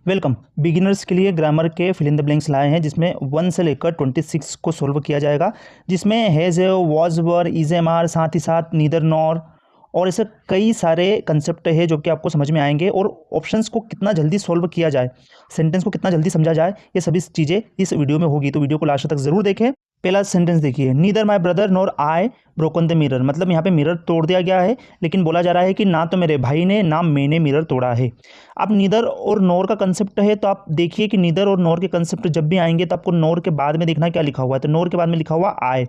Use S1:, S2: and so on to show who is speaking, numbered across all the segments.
S1: Welcome. Beginners के लिए grammar के फिल इन द ब्लैंक्स लाए हैं, जिसमें 1 से लेकर 26 को सोल्व किया जाएगा, जिसमें has, was, were, is, am, are, साथ ही साथ नीदर, नॉर और ऐसे कई सारे कंसेप्ट है जो कि आपको समझ में आएंगे। और ऑप्शंस को कितना जल्दी सोल्व किया जाए, सेंटेंस को कितना जल्दी समझा जाए, ये सभी चीज़ें इस वीडियो में होगी, तो वीडियो को लास्ट तक जरूर देखें। पहला सेंटेंस देखिए, neither my brother nor I broken the mirror. मतलब यहाँ पे मिरर तोड़ दिया गया है, लेकिन बोला जा रहा है कि ना तो मेरे भाई ने ना मैंने मिरर तोड़ा है। अब नीदर और नॉर का कंसेप्ट है, तो आप देखिए कि नीदर और नॉर के कंसेप्ट जब भी आएंगे तो आपको नॉर के बाद में देखना क्या लिखा हुआ है। तो नॉर के बाद में लिखा हुआ आई,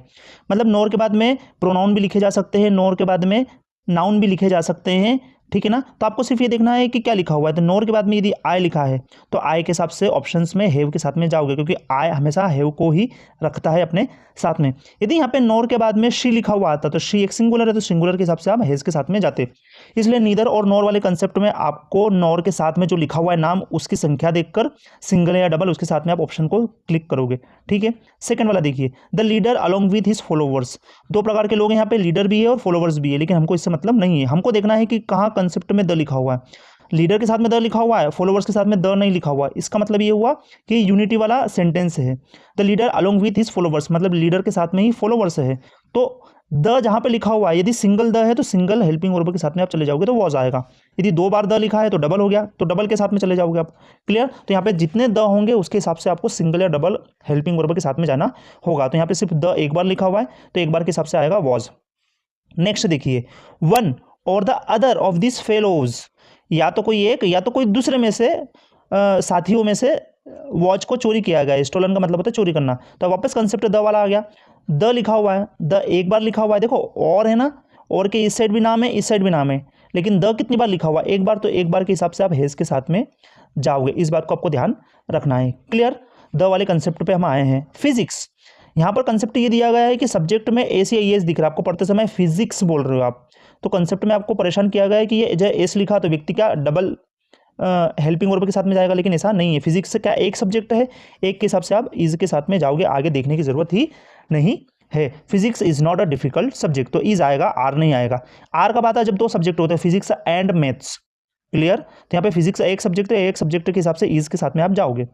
S1: मतलब नॉर के बाद में प्रोनाउन भी लिखे जा सकते हैं, नॉर के बाद में नाउन भी लिखे जा सकते हैं, ठीक है ना। तो आपको सिर्फ ये देखना है कि क्या लिखा हुआ है। तो नॉर के बाद में यदि आई लिखा है तो आई के हिसाब से ऑप्शंस में हैव के साथ में जाओगे, क्योंकि आई हमेशा हैव को ही रखता है अपने साथ में। यदि यहाँ पे नॉर के बाद में शी लिखा हुआ आता तो शी एक सिंगुलर है, तो सिंगुलर के हिसाब से आप हैज के साथ में जाते। इसलिए नीदर और नॉर वाले कंसेप्ट में आपको नॉर के साथ में जो लिखा हुआ है नाम, उसकी संख्या देखकर सिंगल या डबल उसके साथ में आप ऑप्शन को क्लिक करोगे, ठीक है। सेकंड वाला देखिए, the leader along with his followers. दो प्रकार के लोग हैं यहाँ पे, लीडर भी है और फॉलोवर्स भी है, लेकिन हमको इससे मतलब नहीं है। हमको देखना है कि कहाँ कंसेप्ट में द लिखा हुआ है। लीडर के साथ में द लिखा हुआ है, फॉलोवर्स के साथ में द नहीं लिखा हुआ। इसका मतलब ये हुआ कि यूनिटी वाला सेंटेंस है। The leader along with his followers, मतलब लीडर के साथ में ही फॉलोवर्स है। तो द जहाँ पे लिखा हुआ है, यदि सिंगल द है तो सिंगल हेल्पिंग वर्ब के साथ में आप चले जाओगे तो वॉज आएगा। यदि दो बार द लिखा है तो डबल हो गया, तो डबल के साथ में चले जाओगे आप। क्लियर। तो यहाँ पे जितने द होंगे उसके हिसाब से आपको सिंगल या डबल हेल्पिंग वर्ब के साथ में जाना होगा। तो यहाँ पे सिर्फ द एक बार लिखा हुआ है, तो एक बार के हिसाब से आएगा वॉज। नेक्स्ट देखिए, वन और the other of this fellows, या तो कोई एक या तो कोई दूसरे में से साथियों में से वॉच को चोरी किया गया। स्टोलन का मतलब होता है चोरी करना। तो वापस कंसेप्ट द वाला आ गया। द लिखा हुआ है, द एक बार लिखा हुआ है, देखो और है ना, और के इस साइड भी नाम है इस साइड भी नाम है, लेकिन द कितनी बार लिखा हुआ है, एक बार। तो एक बार के हिसाब से आप हैज के साथ में जाओगे, इस बात को आपको ध्यान रखना है। क्लियर। द वाले कंसेप्ट पे हम आए हैं। फिजिक्स, यहाँ पर कंसेप्ट ये दिया गया है कि सब्जेक्ट में एस या एस दिख रहा है आपको, पढ़ते समय फिजिक्स बोल रहे हो आप, तो कंसेप्ट में आपको परेशान किया गया है कि ये जब एस लिखा तो व्यक्ति क्या डबल हेल्पिंग वर्ब के साथ में जाएगा, लेकिन ऐसा नहीं है। फिजिक्स क्या एक सब्जेक्ट है, एक के हिसाब से आप इज के साथ में जाओगे, आगे देखने की जरूरत ही नहीं है। Physics is not a difficult subject, तो इज आएगा, आर नहीं आएगा। आर कब आता है, जब दो सब्जेक्ट होते हैं, फिजिक्स एंड मैथ्स। क्लियर। तो यहाँ पे फिजिक्स एक सब्जेक्ट है, एक सब्जेक्ट के हिसाब से इज के साथ में आप जाओगे।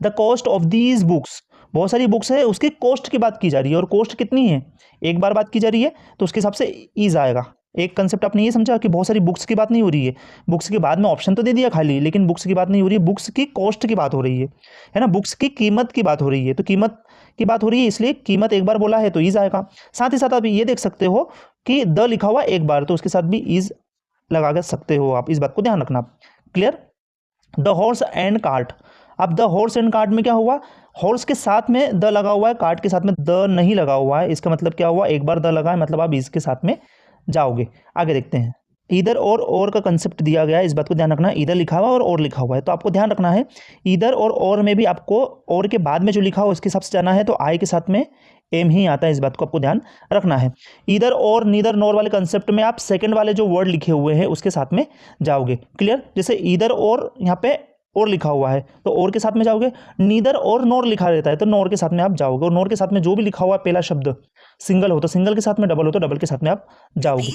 S1: The cost of these books, बहुत सारी बुक्स है, उसकी कॉस्ट की बात की जा रही है, और कॉस्ट कितनी है, एक बार बात की जा रही है, तो उसके हिसाब से इज आएगा। एक कंसेप्ट आपने ये समझा कि बहुत सारी बुक्स की बात नहीं हो रही है, बुक्स के बाद में ऑप्शन तो दे दिया खाली, लेकिन बुक्स की बात नहीं हो रही है, बुक्स की कॉस्ट की बात हो रही है ना, बुक्स की कीमत की बात हो रही है। तो कीमत की बात हो रही है, इसलिए कीमत एक बार बोला है तो इज आएगा। साथ ही साथ आप ये देख सकते हो कि द लिखा हुआ एक बार, तो उसके साथ भी इज लगा सकते हो आप, इस बात को ध्यान रखना। Clear. The horse and cart, अब द हॉर्स एंड कार्ट में क्या हुआ, हॉर्स के साथ में द लगा हुआ है, कार्ट के साथ में द नहीं लगा हुआ है। इसका मतलब क्या हुआ, एक बार द लगा है, मतलब आप इसके साथ में जाओगे। आगे देखते हैं। इधर और का कंसेप्ट दिया गया है, इस बात को ध्यान रखना। इधर लिखा हुआ और लिखा हुआ है, तो आपको ध्यान रखना है इधर और में भी आपको और के बाद में जो लिखा हुआ उसके हिसाब से जाना है, तो आई के साथ में एम ही आता है, इस बात को आपको ध्यान रखना है। इधर और नीदर नॉर वाले कंसेप्ट में आप सेकंड वाले जो वर्ड लिखे हुए हैं उसके साथ में जाओगे। क्लियर। जैसे इधर और यहाँ पे और लिखा हुआ है तो और के साथ में जाओगे, नीदर और नॉर लिखा रहता है तो नॉर के साथ में आप जाओगे, और नॉर के साथ में जो भी लिखा हुआ है पहला शब्द सिंगल हो तो सिंगल के साथ में, डबल हो तो डबल के साथ में आप जाओगे।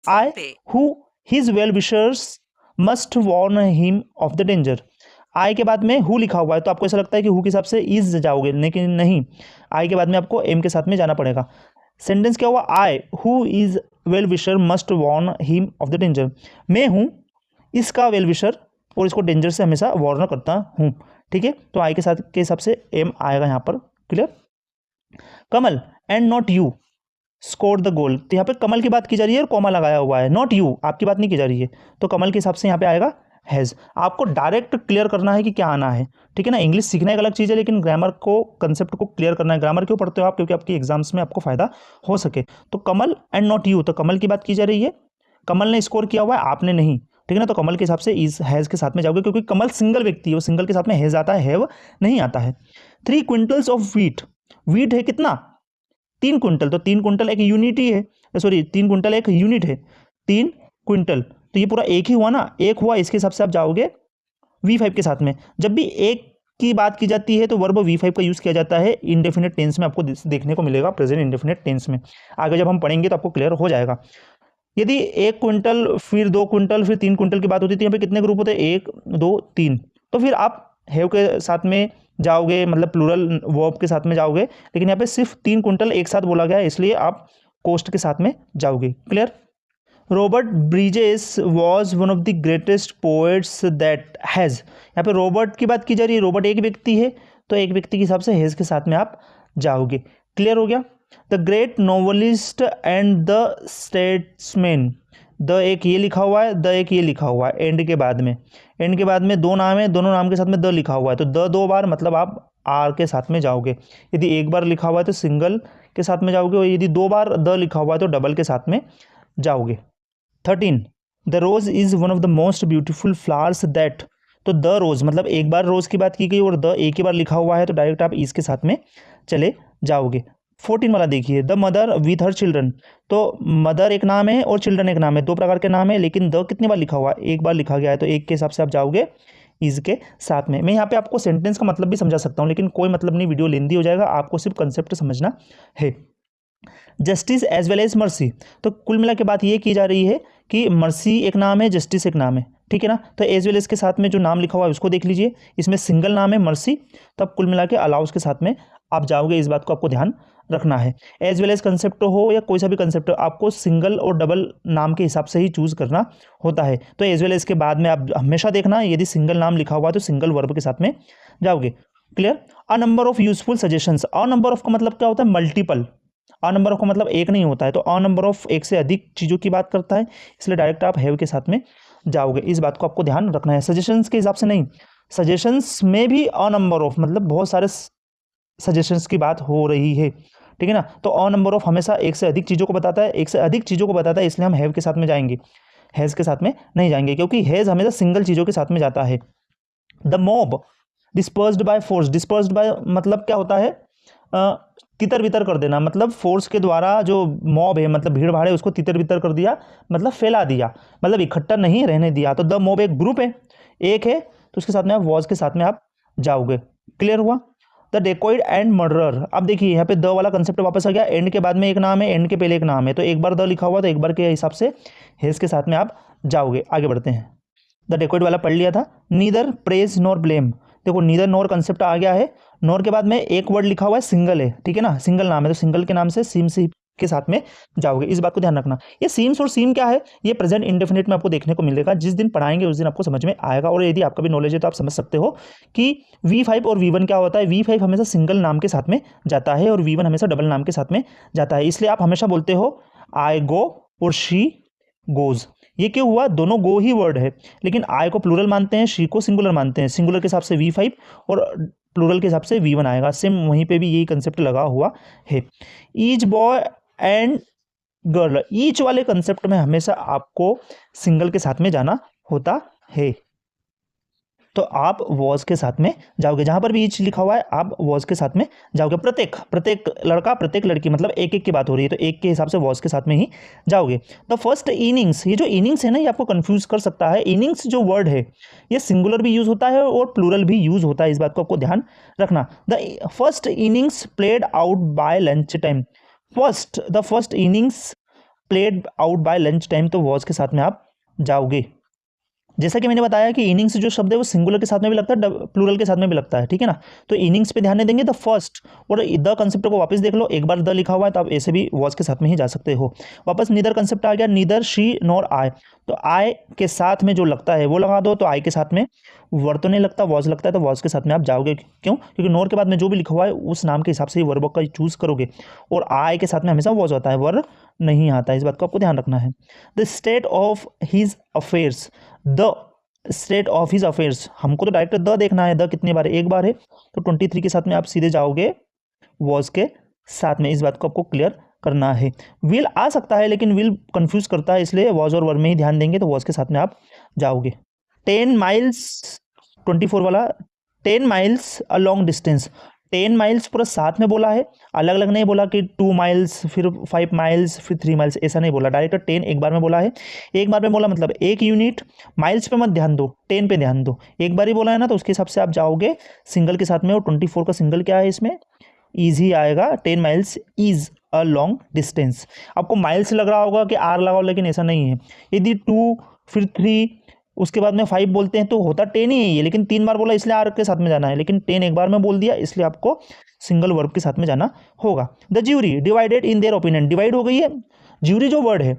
S1: I who is well wishers must warn him of the danger. आई के बाद में हु लिखा हुआ है, तो आपको ऐसा लगता है कि हु के हिसाब से इज जाओगे, लेकिन नहीं, आई के बाद में आपको एम के साथ में जाना पड़ेगा। सेंटेंस क्या हुआ, I who is well wisher must warn him of the danger. मैं हूँ इसका वेल विशर और इसको डेंजर से हमेशा वार्न करता हूँ, ठीक है। तो आई के साथ के हिसाब से एम आएगा यहाँ पर। Clear. Kamal and not you score the goal, तो यहाँ पे कमल की बात की जा रही है और कॉमा लगाया हुआ है, नॉट यू आपकी बात नहीं की जा रही है, तो कमल के हिसाब से यहाँ पे आएगा हैज़। आपको डायरेक्ट क्लियर करना है कि क्या आना है, ठीक है ना। इंग्लिश सीखना एक अलग चीज़ है, लेकिन ग्रामर को कंसेप्ट को क्लियर करना है। ग्रामर क्यों पढ़ते हो आप, क्योंकि आपकी एग्जाम्स में आपको फायदा हो सके। तो कमल एंड नॉट यू, तो कमल की बात की जा रही है, कमल ने स्कोर किया हुआ है, आपने नहीं, ठीक है ना। तो कमल के हिसाब से इज हैज़ के साथ में जाओगे, क्योंकि कमल सिंगल व्यक्ति है, वो सिंगल के साथ में हैज़ आता है, हैव नहीं आता है। 3 क्विंटल्स ऑफ व्हीट, व्हीट है कितना, 3 क्विंटल, तो 3 क्विंटल एक यूनिटी है, सॉरी 3 क्विंटल एक यूनिट है, 3 क्विंटल, तो ये पूरा एक ही हुआ ना, एक हुआ, इसके हिसाब से आप जाओगे V5 के साथ में। जब भी एक की बात की जाती है तो वर्ब V5 का यूज़ किया जाता है इंडेफिनिट टेंस में, आपको देखने को मिलेगा प्रेजेंट इंडेफिनिट टेंस में। आगे जब हम पढ़ेंगे तो आपको क्लियर हो जाएगा। यदि 1 क्विंटल फिर 2 क्विंटल फिर 3 क्विंटल की बात होती है, तो यहाँ पे कितने ग्रुप होते हैं, 1 2 3, तो फिर आप हैव के साथ में जाओगे, मतलब प्लूरल वर्ब के साथ में जाओगे, लेकिन यहाँ पे सिर्फ 3 कुंटल एक साथ बोला गया है, इसलिए आप कोस्ट के साथ में जाओगे। Clear. Robert bridges was one of the greatest poets that has, यहाँ पे रॉबर्ट की बात की जा रही है, रॉबर्ट एक व्यक्ति है, तो एक व्यक्ति के हिसाब से हैज़ के साथ में आप जाओगे। क्लियर हो गया। The great novelist and the statesman, the एक ये लिखा हुआ है, द एक ये लिखा हुआ है, एंड के बाद में, एंड के बाद में 2 नाम है, दोनों नाम के साथ में द लिखा हुआ है, तो द 2 बार, मतलब आप आर के साथ में जाओगे। यदि एक बार लिखा हुआ है तो सिंगल के साथ में जाओगे, और यदि 2 बार द लिखा हुआ है तो डबल के साथ में जाओगे। 13 the rose is one of the most beautiful flowers that, तो द रोज मतलब एक बार रोज की बात की गई और द एक ही बार लिखा हुआ है, तो डायरेक्ट आप इसके साथ में चले जाओगे। 14 वाला देखिए, the mother with her children, तो मदर एक नाम है और चिल्ड्रन एक नाम है, 2 प्रकार के नाम है, लेकिन द कितनी बार लिखा हुआ है, एक बार लिखा गया है, तो एक के हिसाब से आप जाओगे इज के साथ में। मैं यहाँ पे आपको सेंटेंस का मतलब भी समझा सकता हूँ, लेकिन कोई मतलब नहीं, वीडियो लेंदी हो जाएगा, आपको सिर्फ कंसेप्ट समझना है। Justice as well as mercy, तो कुल मिला के बात ये की जा रही है कि मर्सी एक नाम है, जस्टिस एक नाम है, ठीक है ना। तो एज वेल एज के साथ में जो नाम लिखा हुआ है उसको देख लीजिए, इसमें सिंगल नाम है मर्सी, तब कुल मिला के अलाउस के साथ में आप जाओगे, इस बात को आपको ध्यान रखना है। एज वेल एज कंसेप्ट हो या कोई सा भी कंसेप्ट हो, आपको सिंगल और डबल नाम के हिसाब से ही चूज करना होता है। तो एज वेल एज के बाद में आप हमेशा देखना, यदि सिंगल नाम लिखा हुआ है तो सिंगल वर्ब के साथ में जाओगे। Clear. A number of useful suggestions, a number of का मतलब क्या होता है, मल्टीपल। अ नंबर ऑफ का मतलब एक नहीं होता है, तो अ नंबर ऑफ एक से अधिक चीज़ों की बात करता है, इसलिए डायरेक्ट आप हैव के साथ में जाओगे, इस बात को आपको ध्यान रखना है। सजेशंस के हिसाब से नहीं, सजेशंस में भी अ नंबर ऑफ मतलब बहुत सारे सजेशंस की बात हो रही है, ठीक है ना। तो अ नंबर ऑफ हमेशा एक से अधिक चीज़ों को बताता है, एक से अधिक चीज़ों को बताता है, इसलिए हम हैव के साथ में जाएंगे, हैज़ के साथ में नहीं जाएंगे, क्योंकि हैज़ हमेशा सिंगल चीज़ों के साथ में जाता है। The mob dispersed by force, dispersed by मतलब क्या होता है, तितर बितर कर देना, मतलब फोर्स के द्वारा जो मॉब है मतलब भीड़ भाड़ है उसको तितर बितर कर दिया, मतलब फैला दिया, मतलब इकट्ठा नहीं रहने दिया। तो द मॉब एक ग्रुप है, एक है, तो उसके साथ में आप वॉज के साथ में आप जाओगे। क्लियर हुआ। द डेकोइड एंड मर्डरर, अब देखिए यहाँ पे द वाला कंसेप्ट वापस आ गया, एंड के बाद में एक नाम है, एंड के पहले एक नाम है, तो एक बार द लिखा हुआ तो एक बार के हिसाब से हेज के साथ में आप जाओगे। आगे बढ़ते हैं, द डेकोइड वाला पढ़ लिया था। नीदर प्रेज नॉर ब्लेम, देखो नीदर नॉर कंसेप्ट आ गया है, नॉर के बाद में एक वर्ड लिखा हुआ है, सिंगल है, ठीक है ना, सिंगल नाम है, तो सिंगल के नाम से सीम सी के साथ में जाओगे, इस बात को ध्यान रखना। ये सीम्स और सीम क्या है, ये प्रेजेंट इंडेफिनिट में आपको देखने को मिलेगा, जिस दिन पढ़ाएंगे उस दिन आपको समझ में आएगा, और यदि आपका भी नॉलेज है तो आप समझ सकते हो कि V5 और V1 क्या होता है। V5 हमेशा सिंगल नाम के साथ में जाता है और V1 हमेशा डबल नाम के साथ में जाता है, इसलिए आप हमेशा बोलते हो आई गो और शी गोज। ये क्यों हुआ, दोनों गो ही वर्ड है, लेकिन आई को प्लूरल मानते हैं, शी को सिंगुलर मानते हैं, सिंगुलर के हिसाब से V5 और प्लूरल के हिसाब से V1 आएगा। सेम वहीं पे भी यही कंसेप्ट लगा हुआ है। Each boy and girl, each वाले कंसेप्ट में हमेशा आपको सिंगल के साथ में जाना होता है, तो आप वॉज के साथ में जाओगे, जहां पर भी ईच लिखा हुआ है आप वॉज के साथ में जाओगे। प्रत्येक प्रत्येक लड़का प्रत्येक लड़की मतलब एक एक की बात हो रही है, तो एक के हिसाब से वॉज के साथ में ही जाओगे। द फर्स्ट इनिंग्स, ये जो इनिंग्स है ना, ये आपको कंफ्यूज कर सकता है। इनिंग्स जो वर्ड है ये सिंगुलर भी यूज होता है और प्लूरल भी यूज होता है, इस बात को आपको ध्यान रखना। The first innings played out by lunch time, the first innings played out by lunch time, तो वॉज के साथ में आप जाओगे। जैसा कि मैंने बताया कि इनिंग्स जो शब्द है वो सिंगुलर के साथ में भी लगता है, प्लूरल के साथ में भी लगता है, ठीक है ना। तो इनिंग्स पे ध्यान नहीं देंगे, द फर्स्ट और द कंसेप्ट को वापस देख लो, एक बार द लिखा हुआ है तो आप ऐसे भी वॉज के साथ में ही जा सकते हो। वापस नीदर कंसेप्ट आ गया, नीदर शी नॉर आई, तो आई के साथ में जो लगता है वो लगा दो, तो आई के साथ में वर्ड तो नहीं लगता, वॉज लगता है, तो वॉज के साथ में आप जाओगे। क्यों, क्योंकि नॉर के बाद में जो भी लिखा हुआ है उस नाम के हिसाब से ही वर्ब का चूज करोगे, और आई के साथ में हमेशा वॉज होता है, वर्ब नहीं आता है, इस बात को आपको ध्यान रखना है। The state of his affairs, the state of his affairs, हमको तो डायरेक्ट द देखना है, द कितनी बार है, एक बार है, तो 23 के साथ में आप सीधे जाओगे वॉज के साथ में, इस बात को आपको क्लियर करना है। विल आ सकता है लेकिन विल कंफ्यूज करता है, इसलिए वॉज और वर्ब में ही ध्यान देंगे, तो वॉज के साथ में आप जाओगे। 10 माइल्स 24 वाला, 10 miles a long distance, 10 miles पूरा साथ में बोला है, अलग अलग नहीं बोला कि 2 माइल्स फिर 5 माइल्स फिर 3 माइल्स, ऐसा नहीं बोला, डायरेक्ट 10 एक बार में बोला है। एक बार में बोला मतलब एक यूनिट, माइल्स पे मत ध्यान दो, 10 पे ध्यान दो, एक बार ही बोला है ना, तो उसके हिसाब से आप जाओगे सिंगल के साथ में, और 24 का सिंगल क्या है इसमें, ईजी आएगा। 10 miles is a long distance. आपको माइल्स लग रहा होगा कि आर लगाओ, लेकिन ऐसा नहीं है। यदि 2 फिर 3 उसके बाद में 5 बोलते हैं तो होता 10 ही है ये, लेकिन 3 बार बोला इसलिए आर के साथ में जाना है, लेकिन 10 एक बार में बोल दिया इसलिए आपको सिंगल वर्ब के साथ में जाना होगा। The jury divided in their opinion, divide हो गई है। ज्यूरी जो वर्ड है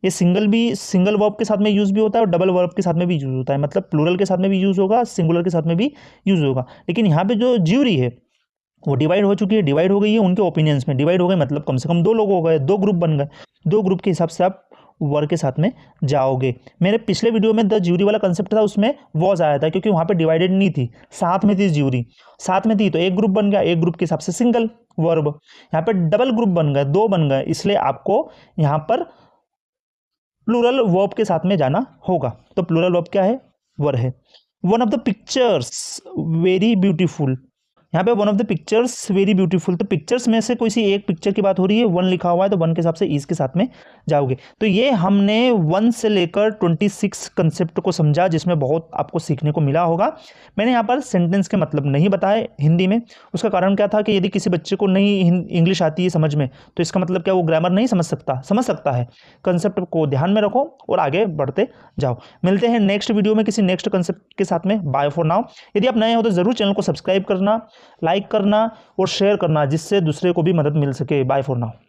S1: ये सिंगल वर्ब के साथ में यूज भी होता है और डबल वर्ब के साथ में भी यूज होता है, मतलब प्लूरल के साथ में भी यूज होगा, सिंगुलर के साथ में भी यूज होगा। लेकिन यहाँ पे जो ज्यूरी है वो डिवाइड हो चुकी है, डिवाइड हो गई है उनके ओपिनियंस में, डिवाइड हो गए मतलब कम से कम 2 लोग हो गए, 2 ग्रुप बन गए, 2 ग्रुप के हिसाब से आप वर्ग के साथ में जाओगे। मेरे पिछले वीडियो में द ज्यूरी वाला कंसेप्ट था, उसमें वॉज आया था क्योंकि वहाँ पे डिवाइडेड नहीं थी, साथ में थी ज्यूरी, साथ में थी तो एक ग्रुप बन गया, एक ग्रुप के हिसाब से सिंगल वर्ब। यहाँ पे डबल ग्रुप बन गए, 2 बन गए, इसलिए आपको यहाँ पर प्लूरल वर्ब के साथ में जाना होगा। तो प्लूरल वर्ब क्या है? वर है। One of the pictures very beautiful, यहाँ पे one of the pictures very beautiful, तो पिक्चर्स में से कोई सी एक पिक्चर की बात हो रही है, 1 लिखा हुआ है तो 1 के हिसाब से इज के साथ में जाओगे। तो ये हमने 1 से लेकर 26 कंसेप्ट को समझा, जिसमें बहुत आपको सीखने को मिला होगा। मैंने यहाँ पर सेंटेंस के मतलब नहीं बताए हिंदी में, उसका कारण क्या था कि यदि किसी बच्चे को नहीं इंग्लिश आती है समझ में, तो इसका मतलब क्या वो ग्रामर नहीं समझ सकता है। कंसेप्ट को ध्यान में रखो और आगे बढ़ते जाओ। मिलते हैं नेक्स्ट वीडियो में किसी नेक्स्ट कंसेप्ट के साथ में। Bye for now. यदि आप नए हो तो जरूर चैनल को सब्सक्राइब करना, लाइक करना और शेयर करना, जिससे दूसरे को भी मदद मिल सके। Bye for now.